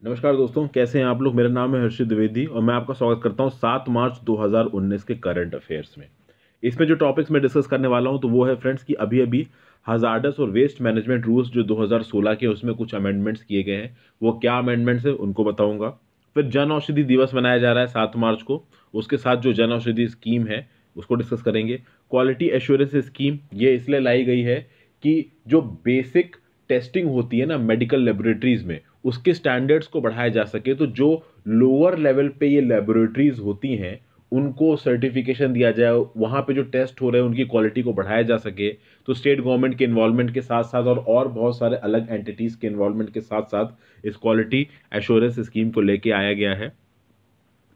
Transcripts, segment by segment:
नमस्कार दोस्तों, कैसे हैं आप लोग। मेरा नाम है हर्षित द्विवेदी और मैं आपका स्वागत करता हूं 7 मार्च 2019 के करंट अफेयर्स में। इसमें जो टॉपिक्स मैं डिस्कस करने वाला हूं तो वो है फ्रेंड्स कि अभी अभी हजार्डस और वेस्ट मैनेजमेंट रूल्स जो 2016 के उसमें कुछ अमेंडमेंट्स किए गए हैं, वो क्या अमेंडमेंट्स है उनको बताऊंगा। फिर जन औषधि दिवस मनाया जा रहा है 7 मार्च को, उसके साथ जो जन औषधि स्कीम है उसको डिस्कस करेंगे। क्वालिटी एश्योरेंस स्कीम ये इसलिए लाई गई है कि जो बेसिक टेस्टिंग होती है ना मेडिकल लेबोरेटरीज में, उसके स्टैंडर्ड्स को बढ़ाया जा सके। तो जो लोअर लेवल पे ये लेबोरेटरीज होती हैं उनको सर्टिफिकेशन दिया जाए, वहां पे जो टेस्ट हो रहे हैं उनकी क्वालिटी को बढ़ाया जा सके। तो स्टेट गवर्नमेंट के इन्वॉल्वमेंट के साथ साथ और बहुत सारे अलग एंटिटीज के इन्वॉल्वमेंट के साथ साथ इस क्वालिटी एश्योरेंस स्कीम को लेके आया गया है,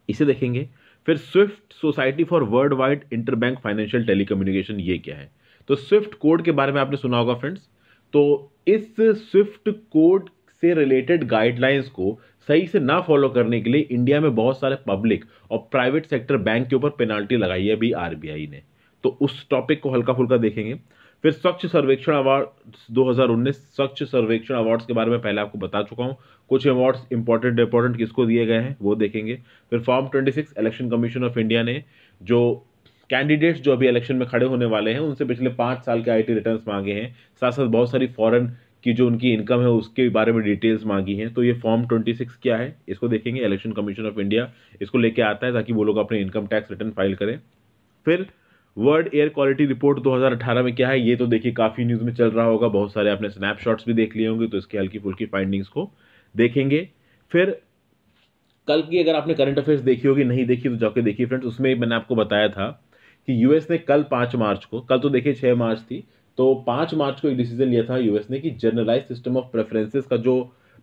इसे देखेंगे। फिर Swift society for world wide interbank financial telecommunication, ये क्या है। तो स्विफ्ट कोड के बारे में आपने सुना होगा फ्रेंड्स। तो इस स्विफ्ट कोड से रिलेटेड गाइडलाइंस को सही से ना फॉलो करने के लिए इंडिया में बहुत सारे पब्लिक और प्राइवेट सेक्टर बैंक के ऊपर पेनाल्टी लगाई है अभी आरबीआई ने। तो उस टॉपिक को हल्का फुल्का देखेंगे। फिर स्वच्छ सर्वेक्षण अवार्ड 2019, स्वच्छ सर्वेक्षण अवार्ड्स के बारे में पहले आपको बता चुका हूं। कुछ अवार्ड्स इंपॉर्टेंट किसको दिए गए हैं वो देखेंगे। फिर form 26 election commission of India ने जो कैंडिडेट्स जो अभी इलेक्शन में खड़े होने वाले हैं उनसे पिछले 5 साल के आईटी रिटर्न्स मांगे हैं, साथ साथ बहुत सारी फॉरेन की जो उनकी इनकम है उसके बारे में डिटेल्स मांगी हैं। तो ये फॉर्म 26 क्या है इसको देखेंगे। इलेक्शन कमीशन ऑफ इंडिया इसको लेके आता है ताकि वो लोग अपने इनकम टैक्स रिटर्न फाइल करें। फिर वर्ल्ड एयर क्वालिटी रिपोर्ट 2018 में क्या है, ये तो देखिए काफी न्यूज में चल रहा होगा, बहुत सारे आपने स्नैपशॉट्स भी देख लिए होंगे, तो इसकी हल्की फुल्की फाइंडिंग्स को देखेंगे। फिर कल की अगर आपने करंट अफेयर्स देखी होगी, नहीं देखी तो जाके देखिए फ्रेंड्स, उसमें मैंने आपको बताया था कि यूएस ने कल 5 मार्च को, कल तो देखिए 6 मार्च थी, तो 5 मार्च को एक डिसीजन लिया था यूएस ने कि जनरलाइज सिस्टम ऑफ प्रेफरेंसेस का जो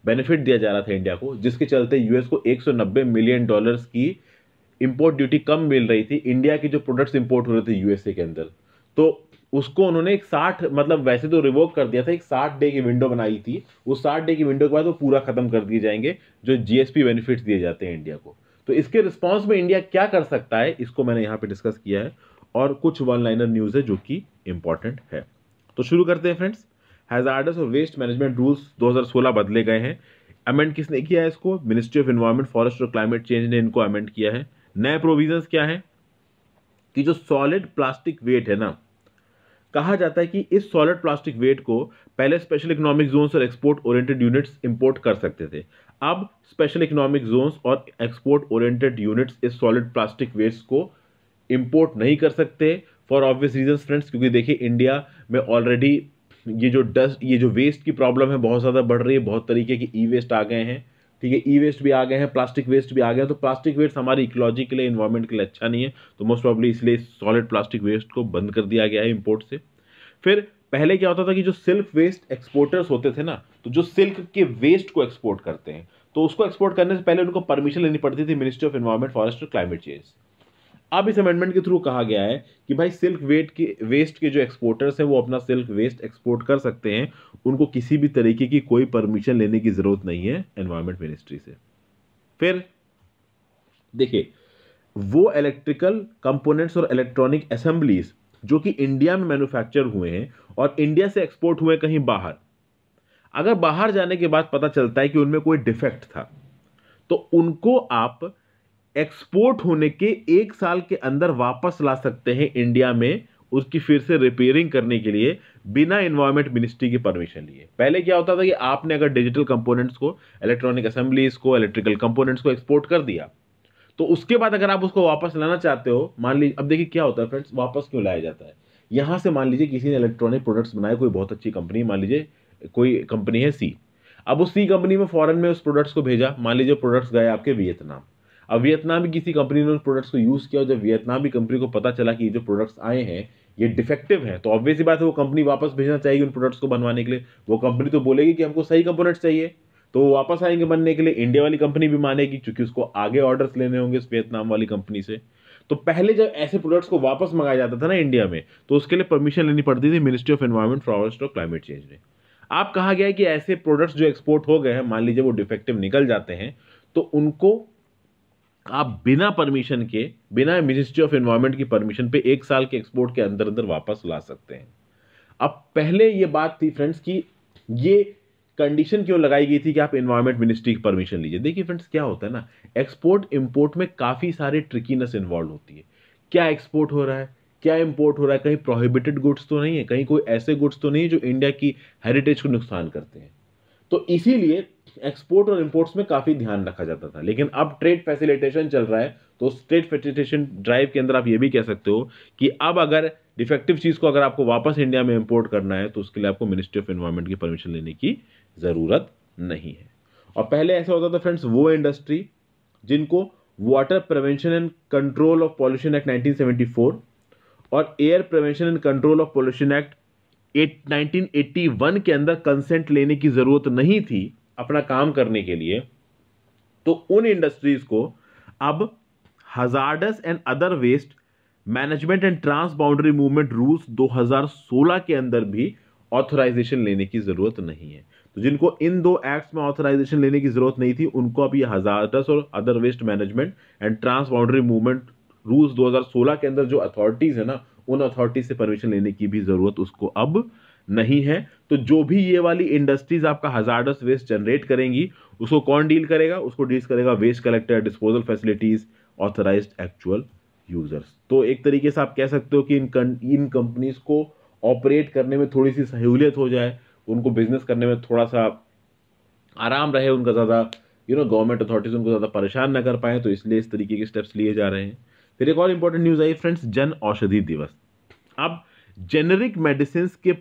बेनिफिट दिया जा रहा था इंडिया को, जिसके चलते यूएस को 190 मिलियन डॉलर्स की इंपोर्ट ड्यूटी कम मिल रही थी इंडिया की जो प्रोडक्ट्स इंपोर्ट हो रहे थे यूएसए के अंदर। तो उसको उन्होंने एक 60, मतलब वैसे तो रिवोक कर दिया था, एक 60 डे की विंडो बनाई थी। उस 60 डे की विंडो के बाद वो पूरा खत्म कर दिए जाएंगे जो जीएसपी बेनिफिट्स दिए जाते हैं इंडिया को। तो इसके रिस्पॉन्स में इंडिया क्या कर सकता है इसको मैंने यहां पे डिस्कस किया है, और कुछ वन लाइनर न्यूज है जो कि इंपॉर्टेंट है। तो शुरू करते हैं फ्रेंड्स। हैजार्डस और वेस्ट मैनेजमेंट रूल्स 2016 बदले गए हैं। अमेंड किसने किया है इसको? मिनिस्ट्री ऑफ एनवायरमेंट, फॉरेस्ट और क्लाइमेट चेंज ने इनको अमेंड किया है। नए प्रोविजंस क्या है कि जो सॉलिड प्लास्टिक वेट है ना, कहा जाता है कि इस सॉलिड प्लास्टिक वेट को पहले स्पेशल इकोनॉमिक जोन्स और एक्सपोर्ट ओरिएंटेड यूनिट्स इंपोर्ट कर सकते थे। अब स्पेशल इकोनॉमिक जोन्स और एक्सपोर्ट ओरिएंटेड यूनिट्स इस सॉलिड प्लास्टिक वेस्ट को इंपोर्ट नहीं कर सकते फॉर ऑब्वियस रीजंस फ्रेंड्स, क्योंकि देखिए इंडिया में ऑलरेडी ये जो वेस्ट की प्रॉब्लम है बहुत ज़्यादा बढ़ रही है। बहुत तरीके के ई वेस्ट आ गए हैं, ठीक है, ई वेस्ट भी आ गए हैं, प्लास्टिक वेस्ट भी आ गए हैं। तो प्लास्टिक वेस्ट हमारी इकोलॉजी के लिए, इन्वायरमेंट के लिए अच्छा नहीं है, तो मोस्ट प्रॉब्ली इसलिए सॉलिड प्लास्टिक वेस्ट को बंद कर दिया गया है इंपोर्ट से। फिर पहले क्या होता था कि जो सिल्क वेस्ट एक्सपोर्टर्स होते थे ना, तो जो सिल्क के वेस्ट को एक्सपोर्ट करते हैं, तो उसको एक्सपोर्ट करने से पहले उनको परमिशन लेनी पड़ती थी मिनिस्ट्री ऑफ एनवायरमेंट, फॉरेस्ट और क्लाइमेट चेंज। अब इस अमेंडमेंट के थ्रू कहा गया है कि भाई सिल्क वेस्ट के जो एक्सपोर्टर्स हैं वो अपना सिल्क वेस्ट एक्सपोर्ट कर सकते हैं, उनको किसी भी तरीके की कोई परमिशन लेने की जरूरत नहीं है एनवायरमेंट मिनिस्ट्री से। फिर देखिए, वो इलेक्ट्रिकल कंपोनेंट्स और इलेक्ट्रॉनिक असेंबलीज जो कि इंडिया में मैन्युफैक्चर हुए हैं और इंडिया से एक्सपोर्ट हुए कहीं बाहर, अगर बाहर जाने के बाद पता चलता है कि उनमें कोई डिफेक्ट था, तो उनको आप एक्सपोर्ट होने के 1 साल के अंदर वापस ला सकते हैं इंडिया में, उसकी फिर से रिपेयरिंग करने के लिए, बिना एनवायरमेंट मिनिस्ट्री की परमिशन लिए। पहले क्या होता था कि आपने अगर डिजिटल कंपोनेंट्स को, इलेक्ट्रॉनिक असेंबलीज को, इलेक्ट्रिकल कंपोनेंट्स को एक्सपोर्ट कर दिया, तो उसके बाद अगर आप उसको वापस लाना चाहते हो, मान लीजिए, अब देखिए क्या होता है फ्रेंड्स, वापस क्यों लाया जाता है। यहां से मान लीजिए किसी ने इलेक्ट्रॉनिक प्रोडक्ट्स बनाए, कोई बहुत अच्छी कंपनी, मान लीजिए कोई कंपनी है सी। अब उस सी कंपनी में फॉरेन में उस प्रोडक्ट्स को भेजा, मान लीजिए प्रोडक्ट्स गए आपके वियतनाम। अब वियतनाम की किसी कंपनी ने उन प्रोडक्ट्स को यूज किया, और जब वियतनामी कंपनी को पता चला कि ये जो प्रोडक्ट्स आए हैं ये डिफेक्टिव हैं, तो ऑब्वियस सी बात है वो कंपनी वापस भेजना चाहेगी उन प्रोडक्ट्स को बनवाने के लिए। वो कंपनी तो बोलेगी कि हमको सही कंपोनेंट्स चाहिए, तो वो वापस आएंगे बनने के लिए। इंडिया वाली कंपनी भी मानेगी क्योंकि उसको आगे ऑर्डर्स लेने होंगे इस वियतनाम वाली कंपनी से। तो पहले जब ऐसे प्रोडक्ट्स को वापस मंगाया जाता था ना इंडिया में, तो उसके लिए परमिशन लेनी पड़ती थी मिनिस्ट्री ऑफ एनवायरमेंट, फॉरेस्ट और क्लाइमेट चेंज ने। आप कहा गया है कि ऐसे प्रोडक्ट्स जो एक्सपोर्ट हो गए हैं, मान लीजिए वो डिफेक्टिव निकल जाते हैं, तो उनको आप बिना परमिशन के, बिना मिनिस्ट्री ऑफ एनवायरमेंट की परमिशन पे 1 साल के एक्सपोर्ट के अंदर अंदर वापस ला सकते हैं। अब पहले ये बात थी फ्रेंड्स कि ये कंडीशन क्यों लगाई गई थी कि आप एनवायरमेंट मिनिस्ट्री की परमिशन लीजिए। देखिए फ्रेंड्स, क्या होता है ना, एक्सपोर्ट इंपोर्ट में काफ़ी सारी ट्रिकीनेस इन्वॉल्व होती है। क्या एक्सपोर्ट हो रहा है, क्या इंपोर्ट हो रहा है, कहीं प्रोहिबिटेड गुड्स तो नहीं है, कहीं कोई ऐसे गुड्स तो नहीं है जो इंडिया की हेरिटेज को नुकसान करते हैं। तो इसीलिए एक्सपोर्ट और इंपोर्ट्स में काफ़ी ध्यान रखा जाता था। लेकिन अब ट्रेड फैसिलिटेशन चल रहा है, तो उस ट्रेड फैसिलिटेशन ड्राइव के अंदर आप ये भी कह सकते हो कि अब अगर डिफेक्टिव चीज़ को अगर आपको वापस इंडिया में इंपोर्ट करना है तो उसके लिए आपको मिनिस्ट्री ऑफ एनवायरमेंट की परमिशन लेने की ज़रूरत नहीं है। और पहले ऐसा होता था फ्रेंड्स, वो इंडस्ट्री जिनको water prevention and control of pollution act 1974 और air prevention and control of pollution act 1981 के अंदर कंसेंट लेने की जरूरत नहीं थी अपना काम करने के लिए, तो उन इंडस्ट्रीज को अब hazardous and other waste management and trans boundary movement rules 2016 के अंदर भी ऑथराइजेशन लेने की जरूरत नहीं है। तो जिनको इन दो एक्ट्स में ऑथराइजेशन लेने की जरूरत नहीं थी, उनको अब ये हजार्डस और other waste management and trans boundary movement rules 2016 के अंदर जो अथॉरिटीज है ना, उन अथॉरिटी से परमिशन लेने की भी जरूरत उसको अब नहीं है। तो जो भी ये वाली इंडस्ट्रीज आपका हजार्डस वेस्ट जनरेट करेंगी, उसको कौन डील करेगा? उसको डील करेगा waste collector, disposal facilities, authorised actual users. तो एक तरीके से आप कह सकते हो कि इन कंपनीज को ऑपरेट करने में थोड़ी सी सहूलियत हो जाए, उनको बिजनेस करने में थोड़ा सा आराम रहे, उनका ज़्यादा गवर्नमेंट अथॉरिटीज उनको ज़्यादा परेशान ना कर पाए, तो इसलिए इस तरीके के स्टेप्स लिए जा रहे हैं। फिर एक और इंपॉर्टेंट न्यूज़ आई फ्रेंड्स, जन औषधि दिवस। अब जेनेरिक मेडिसिन के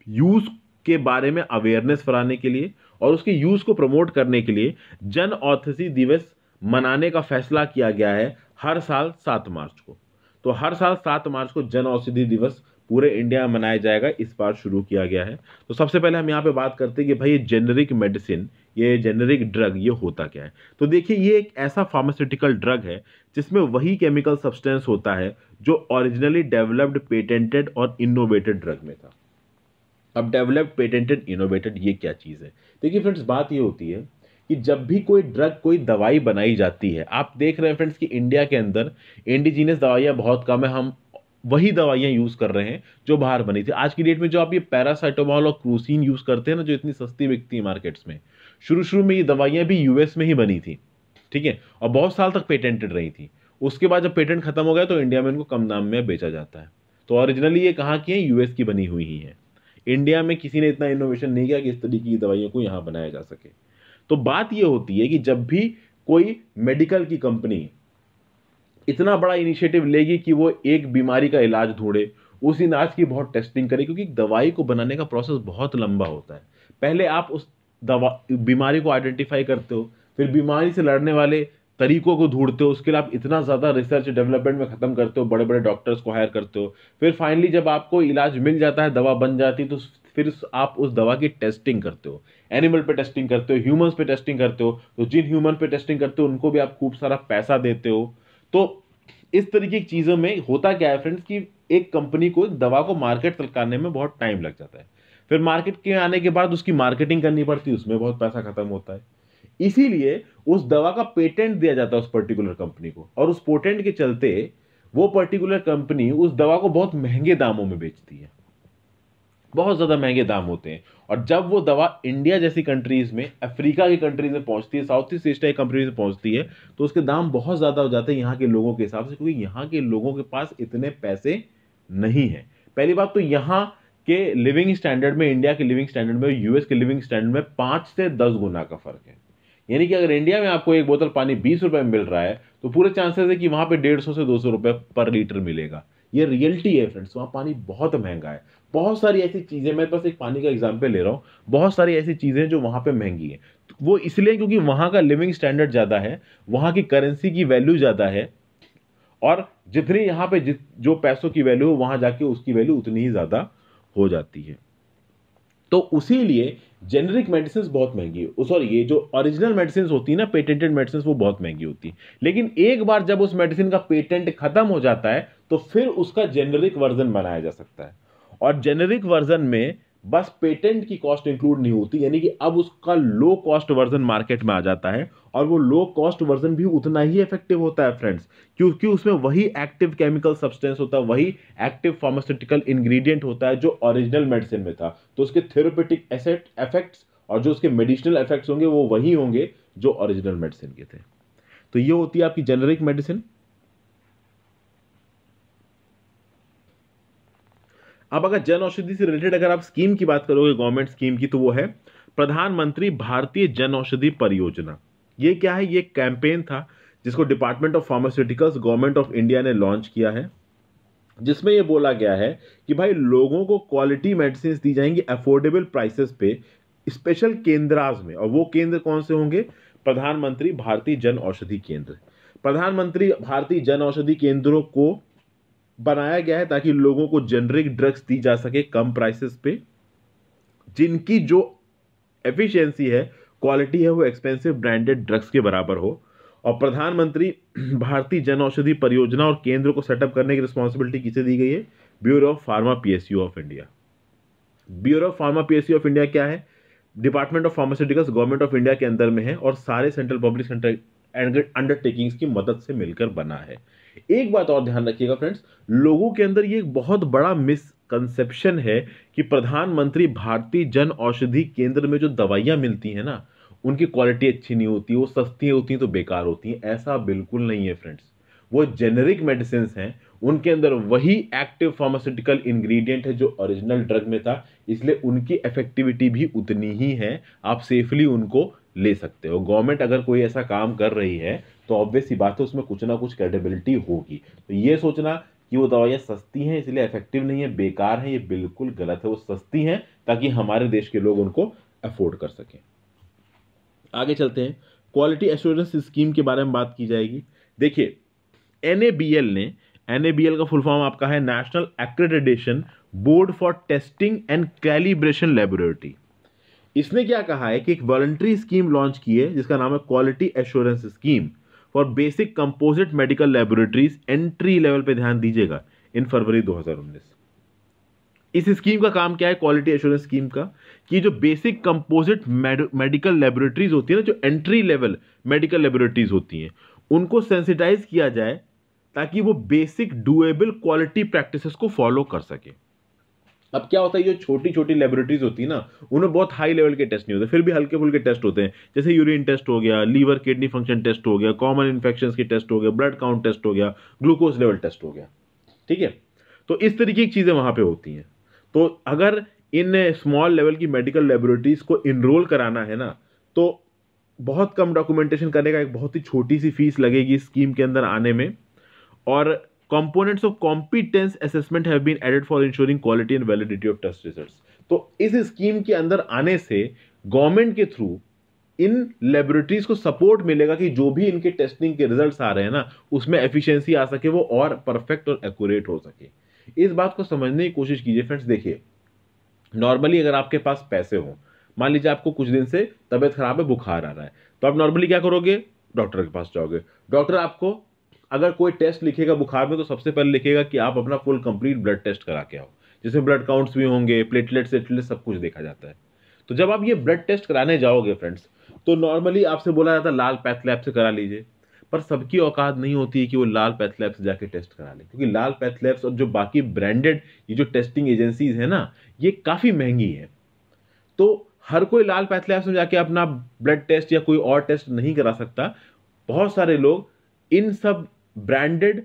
यूज के बारे में अवेयरनेस फैलाने के लिए और उसके यूज को प्रमोट करने के लिए जन औषधि दिवस मनाने का फैसला किया गया है हर साल 7 मार्च को। तो हर साल 7 मार्च को जन औषधि दिवस पूरे इंडिया में मनाया जाएगा, इस बार शुरू किया गया है। तो सबसे पहले हम यहाँ पे बात करते हैं कि भाई ये जेनेरिक मेडिसिन, ये जेनेरिक ड्रग, ये होता क्या है। तो देखिए, ये एक ऐसा फार्मास्यूटिकल ड्रग है जिसमें वही केमिकल सब्सटेंस होता है जो ओरिजिनली डेवलप्ड, पेटेंटेड और इनोवेटेड ड्रग में था। अब डेवलप्ड, पेटेंटेड, इनोवेटेड, ये क्या चीज़ है? देखिए फ्रेंड्स, बात ये होती है कि जब भी कोई ड्रग, कोई दवाई बनाई जाती है, आप देख रहे हैं फ्रेंड्स कि इंडिया के अंदर इंडिजीनियस दवाइयाँ बहुत कम है। हम वही दवाइयाँ यूज़ कर रहे हैं जो बाहर बनी थी। आज की डेट में जो आप ये पैरासाइटामोल और क्रूसीन यूज़ करते हैं ना, जो इतनी सस्ती बिकती है मार्केट्स में, शुरू शुरू में ये दवाइयाँ भी यूएस में ही बनी थी, ठीक है, और बहुत साल तक पेटेंटेड रही थी। उसके बाद जब पेटेंट खत्म हो गया तो इंडिया में इनको कम दाम में बेचा जाता है। तो ओरिजिनली ये कहाँ की है? यूएस की बनी हुई ही है। इंडिया में किसी ने इतना इनोवेशन नहीं किया कि इस तरीके की दवाइयों को यहाँ बनाया जा सके। तो बात ये होती है कि जब भी कोई मेडिकल की कंपनी इतना बड़ा इनिशिएटिव लेगी कि वो एक बीमारी का इलाज ढूंढे, उस इलाज की बहुत टेस्टिंग करे, क्योंकि दवाई को बनाने का प्रोसेस बहुत लंबा होता है। पहले आप उस बीमारी को आइडेंटिफाई करते हो, फिर बीमारी से लड़ने वाले तरीकों को ढूंढते हो, उसके लिए आप इतना ज़्यादा रिसर्च डेवलपमेंट में ख़त्म करते हो, बड़े बड़े डॉक्टर्स को हायर करते हो, फिर फाइनली जब आपको इलाज मिल जाता है, दवा बन जाती है, तो फिर आप उस दवा की टेस्टिंग करते हो, एनिमल पे टेस्टिंग करते हो, ह्यूमंस पे टेस्टिंग करते हो। तो जिन ह्यूमन पे टेस्टिंग करते हो उनको भी आप खूब सारा पैसा देते हो। तो इस तरीके की चीज़ों में होता क्या है फ्रेंड्स कि एक कंपनी को एक दवा को मार्केट तक लाने में बहुत टाइम लग जाता है, फिर मार्केट के आने के बाद उसकी मार्केटिंग करनी पड़ती है, उसमें बहुत पैसा खत्म होता है। इसीलिए उस दवा का पेटेंट दिया जाता है उस पर्टिकुलर कंपनी को, और उस पेटेंट के चलते वो पर्टिकुलर कंपनी उस दवा को बहुत महंगे दामों में बेचती है, बहुत ज़्यादा महंगे दाम होते हैं। और जब वो दवा इंडिया जैसी कंट्रीज़ में, अफ्रीका की कंट्रीज में पहुंचती है, साउथ ईस्ट एशिया की कंट्रीज में पहुंचती है, तो उसके दाम बहुत ज़्यादा हो जाते हैं यहाँ के लोगों के हिसाब से, क्योंकि यहाँ के लोगों के पास इतने पैसे नहीं है। पहली बात तो यहाँ के लिविंग स्टैंडर्ड में, इंडिया के लिविंग स्टैंडर्ड में, यूएस के लिविंग स्टैंडर्ड में 5 से 10 गुना का फर्क है। यानी कि अगर इंडिया में आपको एक बोतल पानी 20 रुपए में मिल रहा है, तो पूरे चांसेस है कि वहां पे 150 से 200 रुपए पर लीटर मिलेगा। ये रियलिटी है फ्रेंड्स, वहाँ पानी बहुत महंगा है। बहुत सारी ऐसी चीज़ें, मैं बस एक पानी का एग्जांपल ले रहा हूँ, बहुत सारी ऐसी चीज़ें जो वहाँ पे महंगी है। तो वो इसलिए क्योंकि वहाँ का लिविंग स्टैंडर्ड ज़्यादा है, वहाँ की करेंसी की वैल्यू ज़्यादा है, और जितनी यहाँ पे जो पैसों की वैल्यू है, वहाँ जाके उसकी वैल्यू उतनी ही ज़्यादा हो जाती है। तो उसी लिए जेनरिक मेडिसिन बहुत महंगी है। सॉरी, ये जो ओरिजिनल मेडिसिन होती है ना, पेटेंटेड मेडिसिन, वो बहुत महंगी होती है। लेकिन एक बार जब उस मेडिसिन का पेटेंट खत्म हो जाता है, तो फिर उसका जेनरिक वर्जन बनाया जा सकता है। और जेनरिक वर्जन में बस पेटेंट की कॉस्ट इंक्लूड नहीं होती, यानी कि अब उसका लो कॉस्ट वर्जन मार्केट में आ जाता है, और वो लो कॉस्ट वर्जन भी उतना ही इफेक्टिव होता है फ्रेंड्स, क्योंकि उसमें वही एक्टिव केमिकल सब्सटेंस होता है, वही एक्टिव फार्मास्यूटिकल इंग्रेडिएंट होता है जो ओरिजिनल मेडिसिन में था। तो उसके थेरेप्यूटिक एसेट इफेक्ट्स और जो उसके मेडिसिनल इफेक्ट्स होंगे वो वही होंगे जो ओरिजिनल मेडिसिन के थे। तो ये होती है आपकी जेनरिक मेडिसिन। अब अगर जन औषधि से रिलेटेड अगर आप स्कीम की बात करोगे, गवर्नमेंट स्कीम की, तो वो है प्रधानमंत्री भारतीय जन औषधि परियोजना। ये क्या है? ये कैंपेन था जिसको department of pharmaceuticals government of India ने लॉन्च किया है, जिसमें यह बोला गया है कि भाई लोगों को क्वालिटी मेडिसिन दी जाएंगी अफोर्डेबल प्राइसेस पे स्पेशल केंद्राज में। और वो केंद्र कौन से होंगे? प्रधानमंत्री भारतीय जन औषधि केंद्र। प्रधानमंत्री भारतीय जन औषधि केंद्रों को बनाया गया है ताकि लोगों को जेनरिक ड्रग्स दी जा सके कम प्राइसेस पे, जिनकी जो एफिशिएंसी है, क्वालिटी है, वो एक्सपेंसिव ब्रांडेड ड्रग्स के बराबर हो। और प्रधानमंत्री भारतीय जन औषधि परियोजना और केंद्र को सेटअप करने की रिस्पॉन्सिबिलिटी किसे दी गई है? Bureau of pharma PSU of India. Bureau of pharma PSU of India क्या है? Department of pharmaceuticals government of India के अंदर में है और सारे सेंट्रल पब्लिक अंडरटेकिंग्स की मदद से मिलकर बना है। एक बात और ध्यान रखिएगा फ्रेंड्स, लोगों के अंदर ये एक बहुत बड़ा मिसकंसेप्शन है कि प्रधानमंत्री भारतीय जन औषधि केंद्र में जो दवाइयां मिलती हैं ना, उनकी क्वालिटी अच्छी नहीं होती, वो सस्ती होती हैं तो बेकार होती हैं। ऐसा बिल्कुल नहीं है फ्रेंड्स। वो जेनेरिक मेडिसिन हैं, उनके अंदर वही एक्टिव फार्मास्यूटिकल इंग्रेडिएंट है जो ओरिजिनल ड्रग में था, इसलिए उनकी इफेक्टिविटी भी उतनी ही है। आप सेफली उनको ले सकते हो। गवर्नमेंट अगर कोई ऐसा काम कर रही है तो ऑब्वियस सी बात है उसमें कुछ ना कुछ क्रेडिबिलिटी होगी। तो ये सोचना कि वो दवाइयाँ सस्ती हैं इसलिए इफेक्टिव नहीं है, बेकार है, ये बिल्कुल गलत है। वो सस्ती हैं ताकि हमारे देश के लोग उनको अफोर्ड कर सकें। आगे चलते हैं, क्वालिटी एश्योरेंस स्कीम के बारे में बात की जाएगी। देखिए, एनएबीएल का फुल फॉर्म आपका है national accreditation board for testing and calibration laboratory. इसने क्या कहा है कि एक वॉलंटरी स्कीम लॉन्च की है जिसका नाम है quality assurance scheme for basic composite medical laboratories, entry level पे ध्यान दीजिएगा, इन फरवरी 2019। इस स्कीम का काम क्या है? क्वालिटी एश्योरेंस स्कीम का, कि जो बेसिक कंपोजिट मेडिकल लेबोरेटरीज होती है ना, जो एंट्री लेवल मेडिकल लेबोरेटरीज होती हैं, उनको सेंसिटाइज किया जाए ताकि वो बेसिक डुएबल क्वालिटी प्रैक्टिसेस को फॉलो कर सके। अब क्या होता है, जो छोटी छोटी लेबोरेटरीज होती है ना, उन्हें बहुत हाई लेवल के टेस्ट नहीं होते, फिर भी हल्के फुल्के टेस्ट होते हैं, जैसे यूरिन टेस्ट हो गया, लीवर किडनी फंक्शन टेस्ट हो गया, कॉमन इन्फेक्शंस के टेस्ट हो गया, ब्लड काउंट टेस्ट हो गया, ग्लूकोज लेवल टेस्ट हो गया। ठीक है, तो इस तरीके की चीजें वहां पे होती हैं। तो अगर इन स्मॉल लेवल की मेडिकल लेबोरेटरीज को इनरोल कराना है ना, तो बहुत कम डॉक्यूमेंटेशन करने का, एक बहुत ही छोटी सी फीस लगेगी स्कीम के अंदर आने में। और components of competence assessment have been added for ensuring quality and validity of test results। तो इस स्कीम के अंदर आने से गवर्नमेंट के थ्रू इन लेबोरेटरीज को सपोर्ट मिलेगा कि जो भी इनके टेस्टिंग के रिजल्ट्स आ रहे हैं ना, उसमें एफिशिएंसी आ सके, वो और परफेक्ट और एक्यूरेट हो सके। इस बात को समझने की कोशिश कीजिए फ्रेंड्स। देखिए, नॉर्मली अगर आपके पास पैसे हो, मान लीजिए आपको कुछ दिन से तबियत खराब है, बुखार आ रहा है, तो आप नॉर्मली क्या करोगे? डॉक्टर के पास जाओगे। डॉक्टर आपको अगर कोई टेस्ट लिखेगा बुखार में, तो सबसे पहले लिखेगा कि आप अपना फुल कंप्लीट ब्लड टेस्ट करा के आओ, जिसमें ब्लड काउंट्स भी होंगे, प्लेटलेट्स सब कुछ देखा जाता है। तो जब आप ये ब्लड टेस्ट कराने जाओगे फ्रेंड्स, तो नॉर्मली आपसे बोला जाता है लाल पैथ लैब से करा लीजिए, पर सबकी औकात नहीं होती है कि वो लाल पैथ लैब से जाके टेस्ट करा ले, क्योंकि लाल पैथ लैब्स और जो बाकी ब्रांडेड ये जो टेस्टिंग एजेंसीज है ना, ये काफ़ी महंगी है। तो हर कोई लाल पैथ लैब्स में जाके अपना ब्लड टेस्ट या कोई और टेस्ट नहीं करा सकता। बहुत सारे लोग इन सब ब्रांडेड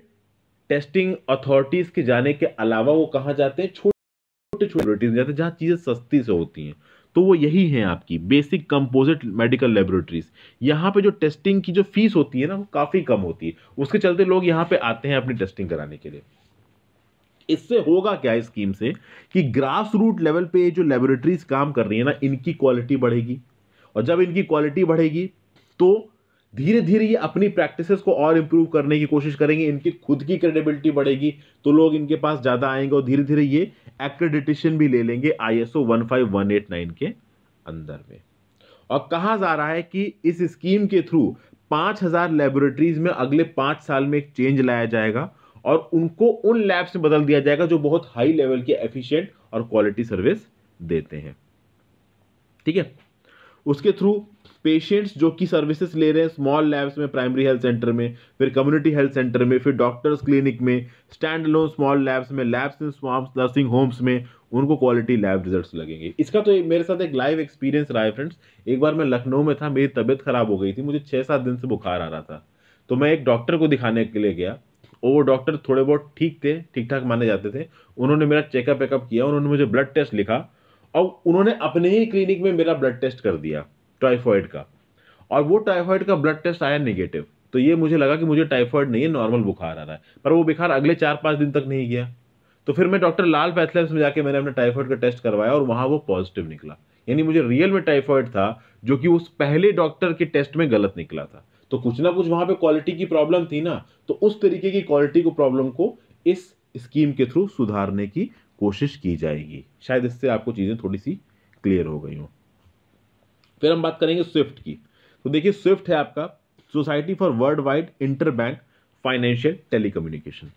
टेस्टिंग अथॉरिटीज के जाने के अलावा वो कहां जाते हैं? छोटे छोटे लेबोरेटरीज जाते हैं, जहां चीजें सस्ती से होती हैं। तो वो यही है आपकी बेसिक कंपोजिट मेडिकल लेबोरेटरीज। यहां पे जो टेस्टिंग की जो फीस होती है ना, वो काफी कम होती है, उसके चलते लोग यहां पे आते हैं अपनी टेस्टिंग कराने के लिए। इससे होगा क्या इस स्कीम से, कि ग्रास रूट लेवल पे जो लेबोरेटरीज काम कर रही है ना, इनकी क्वालिटी बढ़ेगी, और जब इनकी क्वालिटी बढ़ेगी तो धीरे धीरे ये अपनी प्रैक्टिसेस को और इंप्रूव करने की कोशिश करेंगे, इनकी खुद की क्रेडिबिलिटी बढ़ेगी, तो लोग इनके पास ज्यादा आएंगे और धीरे धीरे ये एक्रेडिटेशन भी ले लेंगे ISO 15189 के अंदर में। और कहा जा रहा है कि इस स्कीम के थ्रू 5000 लेबोरेटरीज में अगले 5 साल में एक चेंज लाया जाएगा और उनको उन लैब्स में बदल दिया जाएगा जो बहुत हाई लेवल के एफिशिएंट और क्वालिटी सर्विस देते हैं। ठीक है, उसके थ्रू पेशेंट्स जो कि सर्विसेज ले रहे हैं स्मॉल लैब्स में, प्राइमरी हेल्थ सेंटर में, फिर कम्युनिटी हेल्थ सेंटर में, फिर डॉक्टर्स क्लिनिक में, स्टैंड अलोन स्मॉल लैब्स में, लैब्स इन स्वाम्स, नर्सिंग होम्स में, उनको क्वालिटी लैब रिजल्ट्स लगेंगे। इसका तो मेरे साथ एक लाइव एक्सपीरियंस रहा है फ्रेंड्स। एक बार मैं लखनऊ में था, मेरी तबीयत खराब हो गई थी, मुझे 6-7 दिन से बुखार आ रहा था, तो मैं एक डॉक्टर को दिखाने के लिए गया और वो डॉक्टर थोड़े बहुत ठीक थे, ठीक ठाक माने जाते थे। उन्होंने मेरा चेकअप वेकअप किया, उन्होंने मुझे ब्लड टेस्ट लिखा और उन्होंने अपने ही क्लिनिक में मेरा ब्लड टेस्ट कर दिया टाइफॉइड का, और वो टाइफॉइड का ब्लड टेस्ट आया नेगेटिव। तो ये मुझे लगा कि मुझे टाइफॉइड नहीं है, नॉर्मल बुखार आ रहा है, पर वो बुखार अगले 4-5 दिन तक नहीं गया। तो फिर मैं डॉक्टर लाल पैथलैब्स में जाके मैंने अपना टाइफॉइड का टेस्ट करवाया और वहां वो पॉजिटिव निकला, यानी मुझे रियल में टाइफॉइड था, जो कि उस पहले डॉक्टर के टेस्ट में गलत निकला था। तो कुछ ना कुछ वहां पे क्वालिटी की प्रॉब्लम थी ना, तो उस तरीके की क्वालिटी को प्रॉब्लम को इस स्कीम के थ्रू सुधारने की कोशिश की जाएगी। शायद इससे आपको चीजें थोड़ी सी क्लियर हो गई हो। फिर हम बात करेंगे स्विफ्ट की। तो देखिए स्विफ्ट है आपका society for world wide inter bank financial telecommunication.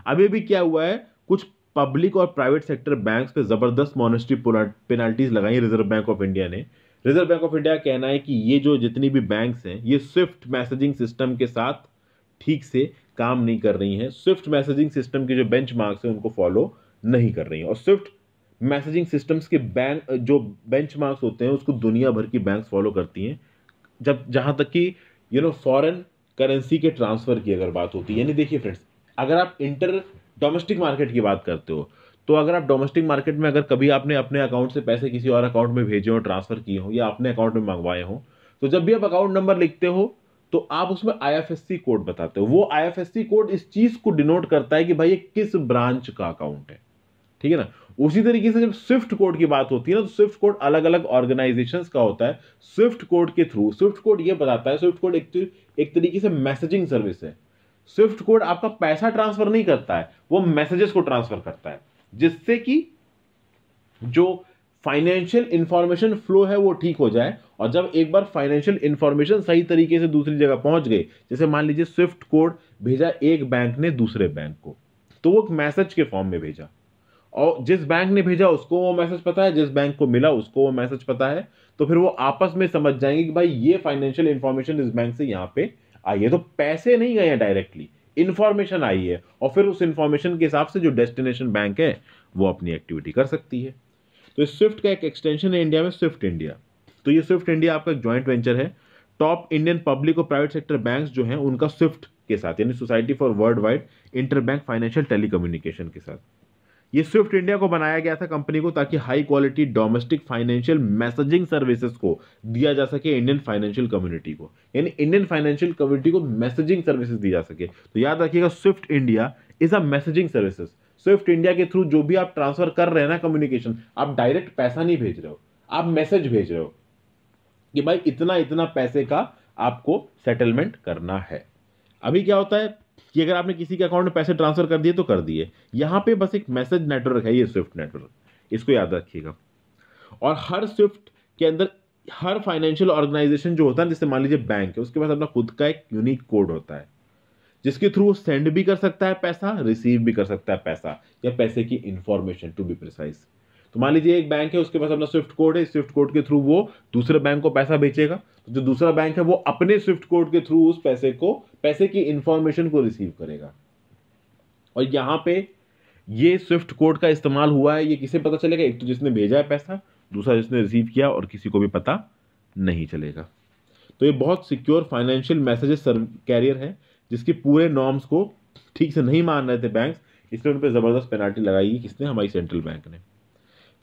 अभी भी क्या हुआ है, कुछ पब्लिक और प्राइवेट सेक्टर बैंक्स पे जबरदस्त मॉनेटरी पेनाल्टीज लगाई रिजर्व बैंक ऑफ इंडिया ने। रिजर्व बैंक ऑफ इंडिया का कहना है कि ये जो जितनी भी बैंक्स हैं ये स्विफ्ट मैसेजिंग सिस्टम के साथ ठीक से काम नहीं कर रही हैं, स्विफ्ट मैसेजिंग सिस्टम के जो बेंचमार्क्स हैं उनको फॉलो नहीं कर रही हैं। और स्विफ्ट मैसेजिंग सिस्टम्स के बैंक जो बेंचमार्क्स होते हैं उसको दुनिया भर की बैंक्स फॉलो करती हैं, जब जहां तक कि फॉरेन करेंसी के ट्रांसफर की अगर बात होती है। यानी देखिए फ्रेंड्स, अगर आप इंटर डोमेस्टिक मार्केट की बात करते हो, तो अगर आप डोमेस्टिक मार्केट में अगर कभी आपने अपने अकाउंट से पैसे किसी और अकाउंट में भेजे हो, ट्रांसफर किए हो या अपने अकाउंट में मंगवाए हो, तो जब भी आप अकाउंट नंबर लिखते हो तो आप उसमें आईएफएससी कोड बताते हो। वो आईएफएससी कोड इस चीज को डिनोट करता है कि भाई ये किस ब्रांच का अकाउंट है, ठीक है ना। उसी तरीके से जब स्विफ्ट कोड की बात होती है ना, तो स्विफ्ट कोड अलग अलग ऑर्गेनाइजेशंस का होता है। स्विफ्ट कोड के थ्रू स्विफ्ट कोड ये बताता है, स्विफ्ट कोड एक तरीके से मैसेजिंग सर्विस है। स्विफ्ट कोड आपका पैसा ट्रांसफर नहीं करता है, वो मैसेजेस को ट्रांसफर करता है, जिससे कि जो फाइनेंशियल इंफॉर्मेशन फ्लो है वो ठीक हो जाए। और जब एक बार फाइनेंशियल इंफॉर्मेशन सही तरीके से दूसरी जगह पहुंच गई, जैसे मान लीजिए स्विफ्ट कोड भेजा एक बैंक ने दूसरे बैंक को, तो वो मैसेज के फॉर्म में भेजा, और जिस बैंक ने भेजा उसको वो मैसेज पता है, जिस बैंक को मिला उसको वो मैसेज पता है, तो फिर वो आपस में समझ जाएंगे कि भाई ये फाइनेंशियल इंफॉर्मेशन इस बैंक से यहां पे आई है। तो पैसे नहीं गए हैं डायरेक्टली, इंफॉर्मेशन आई है, और फिर उस इंफॉर्मेशन के हिसाब से जो डेस्टिनेशन बैंक है वो अपनी एक्टिविटी कर सकती है। तो इस स्विफ्ट का एक एक्सटेंशन है इंडिया में, स्विफ्ट इंडिया। तो ये स्विफ्ट इंडिया आपका एक ज्वाइंट वेंचर है टॉप इंडियन पब्लिक और प्राइवेट सेक्टर बैंक्स जो हैं उनका स्विफ्ट के साथ, यानी society for world wide inter bank financial telecommunication के साथ। ये स्विफ्ट इंडिया को बनाया गया था कंपनी को, ताकि high quality domestic financial messaging services को दिया जा सके इंडियन फाइनेंशियल कम्युनिटी को, यानी इंडियन फाइनेंशियल कम्युनिटी को मैसेजिंग सर्विसेज दी जा सके। तो याद रखिएगा Swift India is a messaging services. Swift India के थ्रू जो भी आप ट्रांसफर कर रहे हैं ना कम्युनिकेशन, आप डायरेक्ट पैसा नहीं भेज रहे हो, आप मैसेज भेज रहे हो कि भाई इतना इतना पैसे का आपको सेटलमेंट करना है। अभी क्या होता है कि अगर आपने किसी के अकाउंट में पैसे ट्रांसफर कर दिए तो कर दिए, यहां पे बस एक मैसेज नेटवर्क है ये स्विफ्ट नेटवर्क, इसको याद रखिएगा। और हर स्विफ्ट के अंदर हर फाइनेंशियल ऑर्गेनाइजेशन जो होता है, जैसे मान लीजिए बैंक है, उसके पास अपना खुद का एक यूनिक कोड होता है, जिसके थ्रू वो सेंड भी कर सकता है पैसा, रिसीव भी कर सकता है पैसा, या पैसे की इंफॉर्मेशन टू बी प्रिसाइज। तो मान लीजिए एक बैंक है, उसके पास अपना स्विफ्ट कोड है, स्विफ्ट कोड के थ्रू वो दूसरे बैंक को पैसा भेजेगा, तो जो दूसरा बैंक है वो अपने स्विफ्ट कोड के थ्रू उस पैसे की इंफॉर्मेशन को रिसीव करेगा। और यहां पे ये स्विफ्ट कोड का इस्तेमाल हुआ है, ये किसे पता चलेगा, एक तो जिसने भेजा है पैसा, दूसरा जिसने रिसीव किया, और किसी को भी पता नहीं चलेगा। तो ये बहुत सिक्योर फाइनेंशियल मैसेजेस कैरियर है, जिसके पूरे नॉर्म्स को ठीक से नहीं मान रहे थे बैंक्स, इसलिए उन पर जबरदस्त पेनाल्टी लगाई किसने, हमारी सेंट्रल बैंक ने।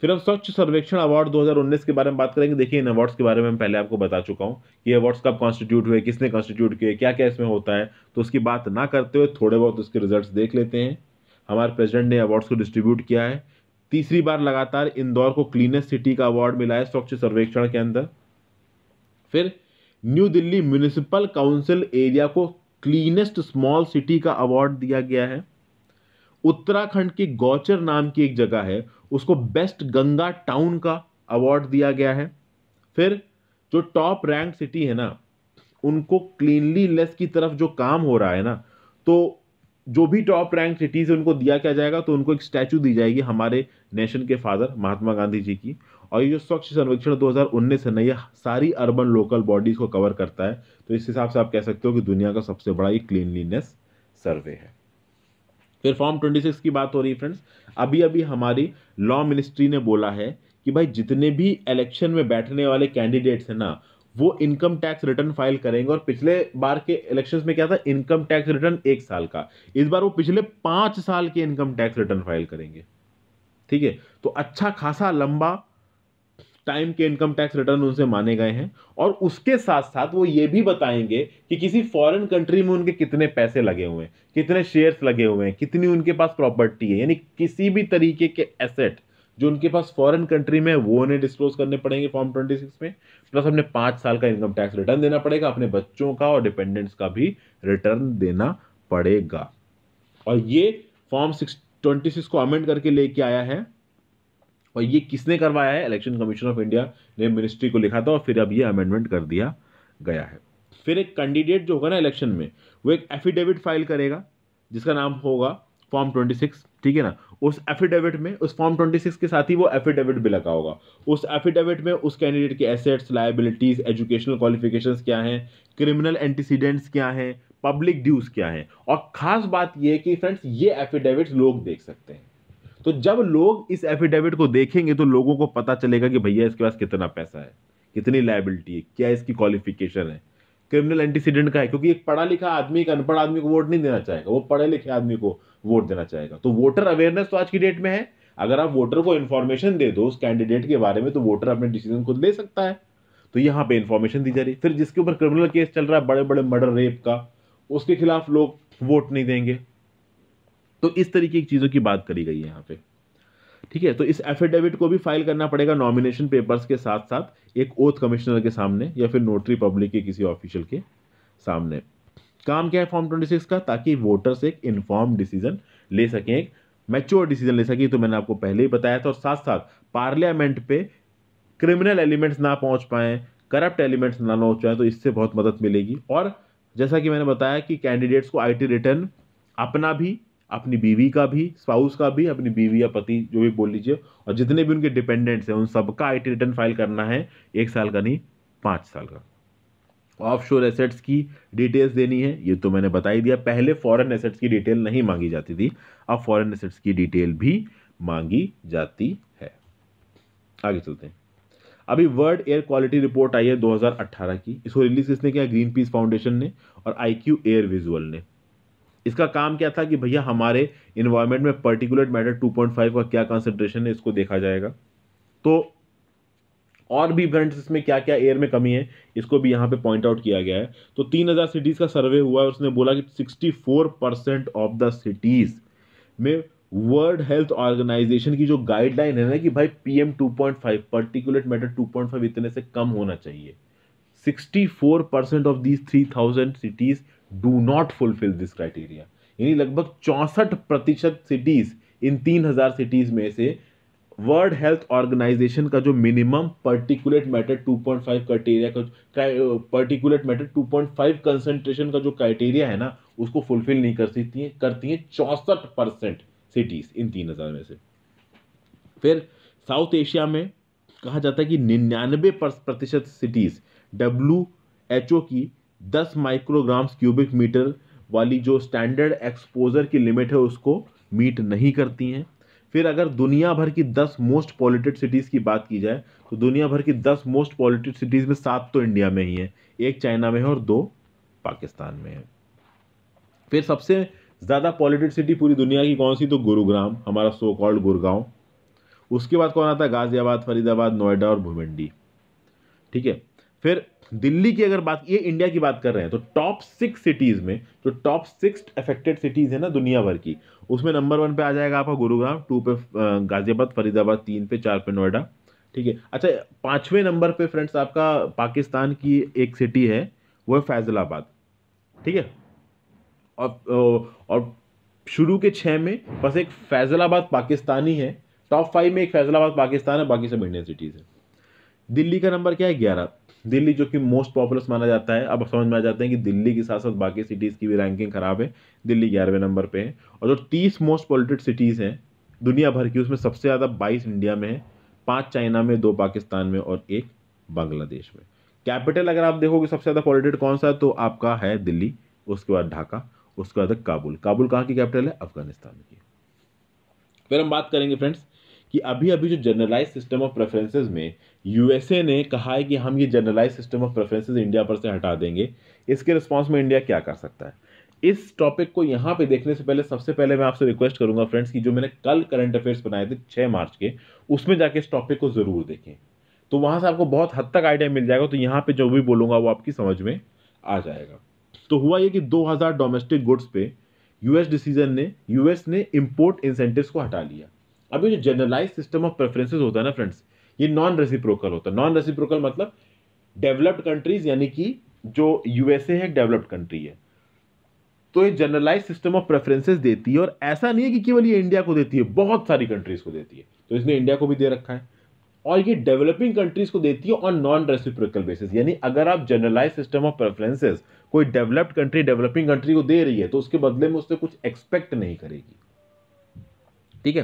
फिर हम स्वच्छ सर्वेक्षण अवार्ड 2019 के बारे में बात करेंगे। देखिए इन अवार्ड्स के बारे में मैं पहले आपको बता चुका हूं कि अवार्ड्स कब कॉन्स्टिट्यूट हुए, किसने कॉन्स्टिट्यूट किए, क्या क्या इसमें होता है, तो उसकी बात ना करते हुए थोड़े बहुत उसके रिजल्ट्स देख लेते हैं। हमारे प्रेसिडेंट ने अवार्ड्स को डिस्ट्रीब्यूट किया है। तीसरी बार लगातार इंदौर को क्लीनेस्ट सिटी का अवार्ड मिला है स्वच्छ सर्वेक्षण के अंदर। फिर new Delhi municipal council area को क्लीनेस्ट स्मॉल सिटी का अवार्ड दिया गया है। उत्तराखंड की गौचर नाम की एक जगह है, उसको बेस्ट गंगा टाउन का अवार्ड दिया गया है। फिर जो टॉप रैंक सिटी है ना, उनको क्लीनलीनेस की तरफ जो काम हो रहा है ना, तो जो भी टॉप रैंक सिटीज उनको दिया क्या जाएगा, तो उनको एक स्टैचू दी जाएगी हमारे नेशन के फादर महात्मा गांधी जी की, और ये जो स्वच्छ सर्वेक्षण 2019 है ना, ये सारी अर्बन लोकल बॉडीज को कवर करता है। तो इस हिसाब से आप कह सकते हो कि दुनिया का सबसे बड़ा ये क्लीनलीनेस सर्वे है। फिर फॉर्म 26 की बात हो रही है फ्रेंड्स। अभी अभी हमारी लॉ मिनिस्ट्री ने बोला है कि भाई जितने भी इलेक्शन में बैठने वाले कैंडिडेट्स हैं ना, वो इनकम टैक्स रिटर्न फाइल करेंगे। और पिछले बार के इलेक्शंस में क्या था, इनकम टैक्स रिटर्न 1 साल का, इस बार वो पिछले 5 साल के इनकम टैक्स रिटर्न फाइल करेंगे। ठीक है, तो अच्छा खासा लंबा टाइम के इनकम टैक्स रिटर्न उनसे माने गए हैं। और उसके साथ साथ वो ये भी बताएंगे कि किसी फॉरेन कंट्री में उनके कितने पैसे लगे हुए हैं, कितने शेयर्स लगे हुए हैं, कितनी उनके पास प्रॉपर्टी है, यानी किसी भी तरीके के एसेट जो उनके पास फॉरेन कंट्री में, वो उन्हें डिस्क्लोज करने पड़ेंगे फॉर्म 26 में। प्लस अपने 5 साल का इनकम टैक्स रिटर्न देना पड़ेगा, अपने बच्चों का और डिपेंडेंट्स का भी रिटर्न देना पड़ेगा। और ये फॉर्म 26 को अमेंड करके लेके आया है। और ये किसने करवाया है, इलेक्शन कमीशन ऑफ इंडिया ने मिनिस्ट्री को लिखा था, और फिर अब ये अमेंडमेंट कर दिया गया है। फिर एक कैंडिडेट जो होगा ना इलेक्शन में, वो एक एफिडेविट फाइल करेगा जिसका नाम होगा फॉर्म 26। ठीक है ना, उस एफिडेविट में, उस फॉर्म 26 के साथ ही वो एफिडेविट भी लगा होगा। उस एफिडेविट में उस कैंडिडेट के एसेट्स, लायबिलिटीज, एजुकेशनल क्वालिफिकेशंस क्या हैं, क्रिमिनल एंटीसीडेंट्स क्या हैं, पब्लिक ड्यूज क्या हैं। और खास बात यह है कि फ्रेंड्स, ये एफिडेविट्स लोग देख सकते हैं। तो जब लोग इस एफिडेविट को देखेंगे तो लोगों को पता चलेगा कि भैया इसके पास कितना पैसा है, कितनी लायबिलिटी है, क्या इसकी क्वालिफिकेशन है, क्रिमिनल एंटीसीडेंट का है। क्योंकि एक पढ़ा लिखा आदमी एक अनपढ़ आदमी को वोट नहीं देना चाहेगा, वो पढ़े लिखे आदमी को वोट देना चाहेगा। तो वोटर अवेयरनेस तो आज की डेट में है। अगर आप वोटर को इन्फॉर्मेशन दे दो उस कैंडिडेट के बारे में, तो वोटर अपने डिसीजन खुद ले सकता है। तो यहां पे इंफॉर्मेशन दी जा रही। फिर जिसके ऊपर क्रिमिनल केस चल रहा है, बड़े बड़े मर्डर रेप का, उसके खिलाफ लोग वोट नहीं देंगे। तो इस तरीके की चीजों की बात करी गई है यहां पे। ठीक है, तो इस एफिडेविट को भी फाइल करना पड़ेगा नॉमिनेशन पेपर्स के साथ साथ एक ओथ कमिश्नर के सामने या फिर नोटरी पब्लिक के किसी ऑफिशियल के सामने। काम क्या है फॉर्म 26 का, ताकि वोटर्स एक इन्फॉर्म डिसीजन ले सकें, एक मैच्योर डिसीजन ले सकें। तो मैंने आपको पहले ही बताया था। और साथ साथ पार्लियामेंट पे क्रिमिनल एलिमेंट्स ना पहुंच पाए, करप्ट एलिमेंट्स ना पहुंच पाए, तो इससे बहुत मदद मिलेगी। और जैसा कि मैंने बताया कि कैंडिडेट्स को आईटी रिटर्न अपना भी, अपनी बीवी का भी, स्पाउस का भी, अपनी बीवी या पति जो भी बोल लीजिए, और जितने भी उनके डिपेंडेंट्स हैं उन सबका आईटी रिटर्न फाइल करना है, 1 साल का नहीं 5 साल का। ऑफशोर एसेट्स की डिटेल्स देनी है, ये तो मैंने बता ही दिया। पहले फॉरेन एसेट्स की डिटेल नहीं मांगी जाती थी, अब फॉरेन एसेट्स की डिटेल भी मांगी जाती है। आगे चलते हैं। अभी वर्ल्ड एयर क्वालिटी रिपोर्ट आई है 2018 की। इसको रिलीज किसने किया, ग्रीन पीस फाउंडेशन ने और आईक्यू एयर विजुअल ने। इसका काम क्या था कि भैया हमारे इन्वायरमेंट में पर्टिकुलेट मैटर 2.5 का क्या कंसेंट्रेशन है, इसको देखा जाएगा। तो और भी फ्रेंड्स इसमें क्या क्या एयर में कमी है, इसको भी यहाँ पे पॉइंट आउट किया गया है। तो 3000 सिटीज का सर्वे हुआ है, उसने बोला कि 64% ऑफ द सिटीज में वर्ल्ड हेल्थ ऑर्गेनाइजेशन की जो गाइडलाइन है ना कि भाई PM 2.5, पर्टिकुलेट मैटर 2.5 इतने से कम होना चाहिए, 64% of these 3000 cities do not fulfil this criteria. यानी लगभग 64% सिटीज, इन 3000 सिटीज में से वर्ल्ड हेल्थ ऑर्गेनाइजेशन का जो मिनिमम पर्टिकुलेट मैटर 2.5 क्राइटेरिया का, पर्टिकुलेट मैटर 2.5 कंसेंट्रेशन का जो क्राइटेरिया है ना, उसको फुलफिल नहीं करती हैं 64% सिटीज इन 3000 में से। फिर साउथ एशिया में कहा जाता है कि 99% सिटीज WHO की 10 माइक्रोग्राम्स क्यूबिक मीटर वाली जो स्टैंडर्ड एक्सपोजर की लिमिट है उसको मीट नहीं करती हैं। फिर अगर दुनिया भर की 10 मोस्ट पॉल्यूटेड सिटीज की बात की जाए, तो दुनिया भर की 10 मोस्ट पॉल्यूटेड सिटीज में 7 तो इंडिया में ही है, 1 चाइना में है और 2 पाकिस्तान में है। फिर सबसे ज्यादा पॉल्यूटेड सिटी पूरी दुनिया की कौन सी, तो गुरुग्राम, हमारा सो कॉल्ड गुड़गांव। उसके बाद कौन आता है, गाजियाबाद, फरीदाबाद, नोएडा और भूमंडी। ठीक है, फिर दिल्ली की अगर बात, ये इंडिया की बात कर रहे हैं, तो टॉप 6 सिटीज में, जो टॉप 6 अफेक्टेड सिटीज है ना दुनिया भर की, उसमें नंबर 1 पे आ जाएगा आपका गुरुग्राम, 2 पे गाजियाबाद, फरीदाबाद, 3 पे, 4 पे नोएडा। ठीक है, अच्छा 5वें नंबर पे फ्रेंड्स आपका पाकिस्तान की एक सिटी है, वो है फैजलाबाद। ठीक है, और शुरू के 6 में बस एक फैजलाबाद पाकिस्तानी है, टॉप 5 में एक फैजलाबाद पाकिस्तान है, बाकी सब इंडियन सिटीज है। दिल्ली का नंबर क्या है, 11। दिल्ली जो कि मोस्ट पॉपुलस माना जाता है। अब समझ में आ जाते हैं कि दिल्ली के साथ साथ बाकी सिटीज की भी रैंकिंग खराब है, दिल्ली 11वें नंबर पे है। और जो 30 मोस्ट पॉल्यूटेड सिटीज हैं दुनिया भर की, उसमें सबसे ज्यादा 22 इंडिया में है, 5 चाइना में, 2 पाकिस्तान में और 1 बांग्लादेश में। कैपिटल अगर आप देखोगे सबसे ज़्यादा पॉल्यूटेड कौन सा है, तो आपका है दिल्ली, उसके बाद ढाका, उसके बाद काबुल। काबुल कहाँ की कैपिटल है? अफगानिस्तान की। फिर हम बात करेंगे फ्रेंड्स कि अभी अभी जो जनरलाइज सिस्टम ऑफ प्रेफरेंसेस में यूएसए ने कहा है कि हम ये generalise system of preferences India पर से हटा देंगे, इसके रिस्पॉन्स में इंडिया क्या कर सकता है? इस टॉपिक को यहाँ पे देखने से पहले सबसे पहले मैं आपसे रिक्वेस्ट करूंगा फ्रेंड्स कि जो मैंने कल करंट अफेयर्स बनाए थे 6 मार्च के, उसमें जाके इस टॉपिक को जरूर देखें, तो वहां से आपको बहुत हद तक आइडिया मिल जाएगा। तो यहाँ पे जो भी बोलूंगा वो आपकी समझ में आ जाएगा। तो हुआ ये कि 2000 डोमेस्टिक गुड्स पे यूएस ने इंपोर्ट इंसेंटिव्स को हटा लिया। अब ये जो जनरलाइज सिस्टम ऑफ प्रेफरेंसेस होता है ना फ्रेंड्स, ये नॉन रेसिप्रोकल होता है। नॉन रेसिप्रोकल मतलब डेवलप्ड कंट्रीज, यानी कि जो यूएसए है एक डेवलप्ड कंट्री है, तो ये जनरलाइज सिस्टम ऑफ प्रेफरेंसेस देती है। और ऐसा नहीं है कि केवल ये इंडिया को देती है, बहुत सारी कंट्रीज को देती है। तो इसने इंडिया को भी दे रखा है, और ये डेवलपिंग कंट्रीज को देती है ऑन नॉन रेसिप्रोकल बेसिस। यानी अगर आप जनरलाइज सिस्टम ऑफ प्रेफरेंसेस कोई डेवलप्ड कंट्री डेवलपिंग कंट्री को दे रही है, तो उसके बदले में उससे कुछ एक्सपेक्ट नहीं करेगी। ठीक है,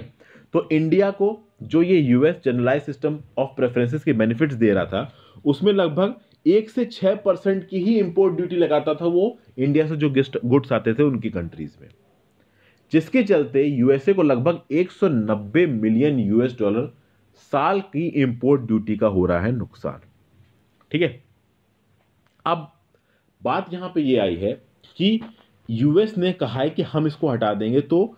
तो इंडिया को जो ये US generalise system of preferences के बेनिफिट्स दे रहा था, उसमें लगभग 1 से 6% की ही इंपोर्ट ड्यूटी लगाता था वो इंडिया से जो गुड्स आते थे उनकी कंट्रीज में, जिसके चलते यूएसए को लगभग 190 मिलियन यूएस डॉलर साल की इंपोर्ट ड्यूटी का हो रहा है नुकसान। ठीक है, अब बात यहां पे ये आई है कि यूएस ने कहा है कि हम इसको हटा देंगे, तो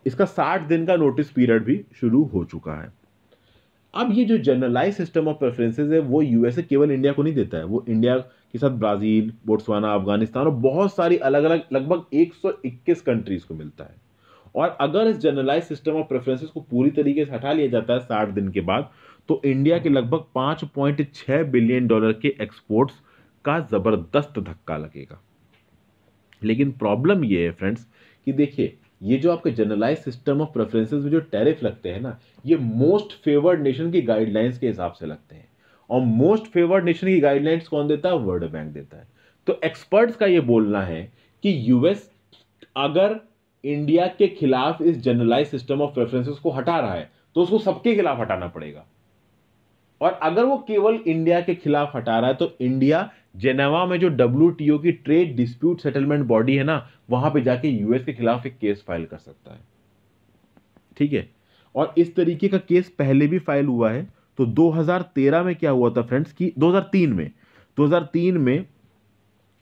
इसका 60 दिन का नोटिस पीरियड भी शुरू हो चुका है। अब ये जो जनरलाइज सिस्टम ऑफ प्रेफरेंसेस है वो यूएसए केवल इंडिया को नहीं देता है, वो इंडिया के साथ ब्राजील, बोट्सवाना, अफगानिस्तान और बहुत सारी अलग अलग लगभग 121 कंट्रीज को मिलता है। और अगर इस जनरलाइज सिस्टम ऑफ प्रेफरेंसेस को पूरी तरीके से हटा लिया जाता है 60 दिन के बाद, तो इंडिया के लगभग 5.6 बिलियन डॉलर के एक्सपोर्ट्स का जबरदस्त धक्का लगेगा। लेकिन प्रॉब्लम ये है फ्रेंड्स कि देखिए, ये जो आपके जनरलाइज सिस्टम ऑफ प्रेफरेंसेस में जो टैरिफ लगते हैं ना, ये मोस्ट फेवर्ड नेशन की गाइडलाइंस के हिसाब से लगते हैं। और मोस्ट फेवर्ड नेशन की गाइडलाइंस कौन देता है? वर्ल्ड बैंक देता है। तो एक्सपर्ट्स का ये बोलना है कि यूएस अगर इंडिया के खिलाफ इस जनरलाइज सिस्टम ऑफ प्रेफरेंसेस को हटा रहा है, तो उसको सबके खिलाफ हटाना पड़ेगा। और अगर वो केवल इंडिया के खिलाफ हटा रहा है, तो इंडिया जेनेवा में जो WTO की ट्रेड डिस्प्यूट सेटलमेंट बॉडी है ना, वहां पे जाके यूएस के खिलाफ एक केस फाइल कर सकता है। ठीक है, और इस तरीके का केस पहले भी फाइल हुआ है। तो 2013 में क्या हुआ था फ्रेंड्स कि 2003 में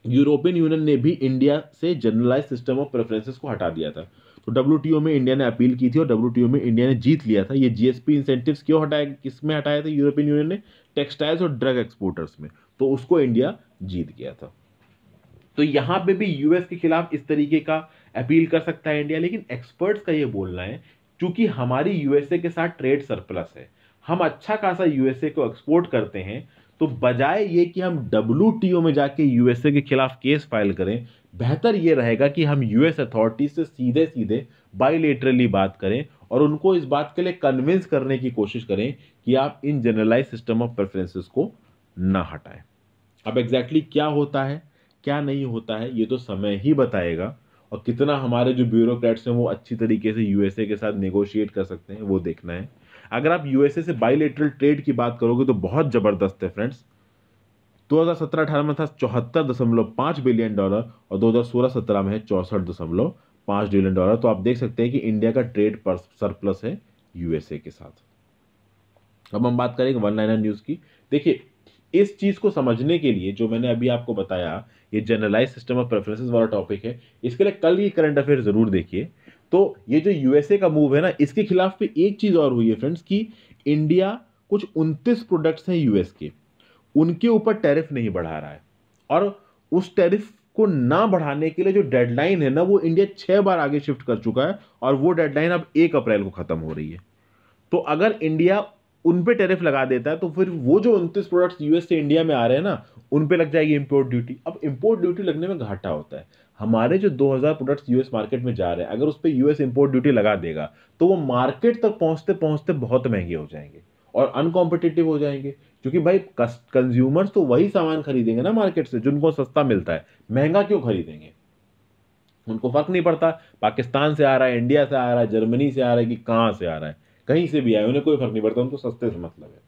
यूरोपियन यूनियन ने भी इंडिया से जनरलाइज सिस्टम ऑफ प्रेफरेंसेस को हटा दिया था। तो WTO में इंडिया ने अपील की थी और WTO में इंडिया ने जीत लिया था। ये GSP इंसेंटिव्स क्यों हटाया, किसमें हटाया था यूरोपियन यूनियन ने? टेक्सटाइल्स और ड्रग एक्सपोर्टर्स में। तो उसको इंडिया जीत गया था। तो यहां पे भी यूएस के खिलाफ इस तरीके का अपील कर सकता है इंडिया। लेकिन एक्सपर्ट्स का यह बोलना है, क्योंकि हमारी यूएसए के साथ ट्रेड सरप्लस है, हम अच्छा खासा यूएसए को एक्सपोर्ट करते हैं, तो बजाय ये कि हम WTO में जाके यूएसए के खिलाफ केस फाइल करें, बेहतर ये रहेगा कि हम यूएस अथॉरिटी से सीधे सीधे बायलैटरली बात करें और उनको इस बात के लिए कन्विंस करने की कोशिश करें कि आप इन जनरलाइज सिस्टम ऑफ प्रेफरेंसेस को ना हटाएं। अब एग्जैक्टली क्या होता है, क्या नहीं होता है, ये तो समय ही बताएगा। और कितना हमारे जो ब्यूरोक्रेट्स हैं वो अच्छी तरीके से यूएसए के साथ नेगोशिएट कर सकते हैं, वो देखना है। अगर आप यूएसए से बायलैटरल ट्रेड की बात करोगे तो बहुत जबरदस्त है फ्रेंड्स। 2017-18 में था $74.5 बिलियन और 2016-17 में है $64.5 बिलियन। तो आप देख सकते हैं कि इंडिया का ट्रेड सरप्लस है यूएसए के साथ। अब हम बात करेंगे वन लाइनर न्यूज की। देखिए, इस चीज को समझने के लिए जो मैंने अभी आपको बताया, ये जनरलाइज सिस्टम ऑफ प्रेफरेंसेस वाला टॉपिक है, इसके लिए कल ये करंट अफेयर जरूर देखिए। तो ये जो यूएसए का मूव है ना, इसके खिलाफ पे एक चीज और हुई है फ्रेंड्स कि इंडिया कुछ 29 प्रोडक्ट्स हैं यूएस के, उनके ऊपर टैरिफ नहीं बढ़ा रहा है। और उस टैरिफ को ना बढ़ाने के लिए जो डेडलाइन है ना, वो इंडिया 6 बार आगे शिफ्ट कर चुका है और वो डेडलाइन अब 1 अप्रैल को खत्म हो रही है। तो अगर इंडिया उन पे टैरिफ लगा देता है, तो फिर वो जो 29 प्रोडक्ट्स यूएस से इंडिया में आ रहे हैं ना, उन पे लग जाएगी इंपोर्ट ड्यूटी। अब इंपोर्ट ड्यूटी लगने में घाटा होता है। हमारे जो 2000 प्रोडक्ट्स यूएस मार्केट में जा रहे हैं, अगर उस पर यूएस इंपोर्ट ड्यूटी लगा देगा, तो वो मार्केट तक पहुंचते पहुंचते बहुत महंगे हो जाएंगे और अनकॉम्पिटिटिव हो जाएंगे। क्योंकि भाई कंज्यूमर्स तो वही सामान खरीदेंगे ना मार्केट से जिनको सस्ता मिलता है, महंगा क्यों खरीदेंगे? उनको फर्क नहीं पड़ता पाकिस्तान से आ रहा है, इंडिया से आ रहा है, जर्मनी से आ रहा है कि कहां से आ रहा है, कहीं से भी आए, उन्हें कोई फर्क नहीं पड़ता, उनको सस्ते से मतलब है।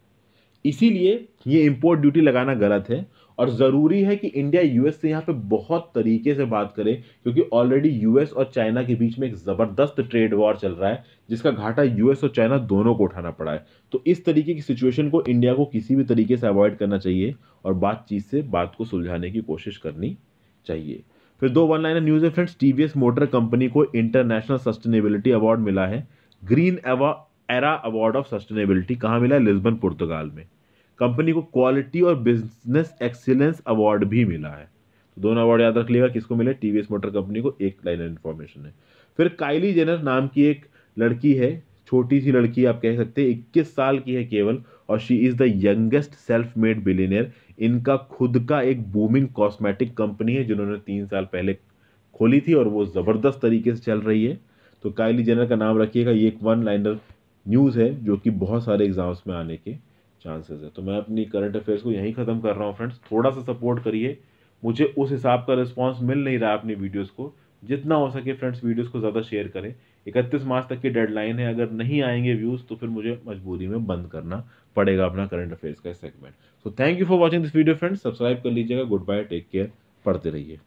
इसीलिए ये इंपोर्ट ड्यूटी लगाना गलत है और ज़रूरी है कि इंडिया यूएस से यहाँ पे बहुत तरीके से बात करे, क्योंकि ऑलरेडी यूएस और चाइना के बीच में एक ज़बरदस्त ट्रेड वॉर चल रहा है, जिसका घाटा यूएस और चाइना दोनों को उठाना पड़ा है। तो इस तरीके की सिचुएशन को इंडिया को किसी भी तरीके से अवॉइड करना चाहिए और बातचीत से बात को सुलझाने की कोशिश करनी चाहिए। फिर दो वन लाइनर न्यूज़ है फ्रेंड्स। टीवीएस मोटर कंपनी को इंटरनेशनल सस्टेनेबिलिटी अवार्ड मिला है। Green era award of sustainability कहाँ मिला है? लिस्बन पुर्तगाल में। कंपनी को क्वालिटी और बिजनेस एक्सीलेंस अवार्ड भी मिला है। तो दोनों अवार्ड याद रख लिएगा, किसको मिले? टीवीएस मोटर कंपनी को। एक लाइन इन्फॉर्मेशन है। फिर काइली जेनर नाम की एक लड़की है, छोटी सी लड़की आप कह सकते हैं, 21 साल की है केवल, और she is the youngest self made billionaire. इनका खुद का एक बूमिंग कॉस्मेटिक कंपनी है जिन्होंने 3 साल पहले खोली थी और वो ज़बरदस्त तरीके से चल रही है। तो काइली जेनर का नाम रखिएगा। ये एक वन लाइनर न्यूज़ है जो कि बहुत सारे एग्जाम्स में आने के चांसेस है। तो मैं अपनी करंट अफेयर्स को यहीं ख़त्म कर रहा हूँ फ्रेंड्स। थोड़ा सा सपोर्ट करिए, मुझे उस हिसाब का रिस्पांस मिल नहीं रहा अपनी वीडियोस को। जितना हो सके फ्रेंड्स वीडियोस को ज़्यादा शेयर करें। 31 मार्च तक की डेडलाइन है, अगर नहीं आएंगे व्यूज़ तो फिर मुझे मजबूरी में बंद करना पड़ेगा अपना करंट अफेयर्स का segment. So thank you for watching this video friends. Subscribe कर लीजिएगा। गुड बाय, टेक केयर, पढ़ते रहिए।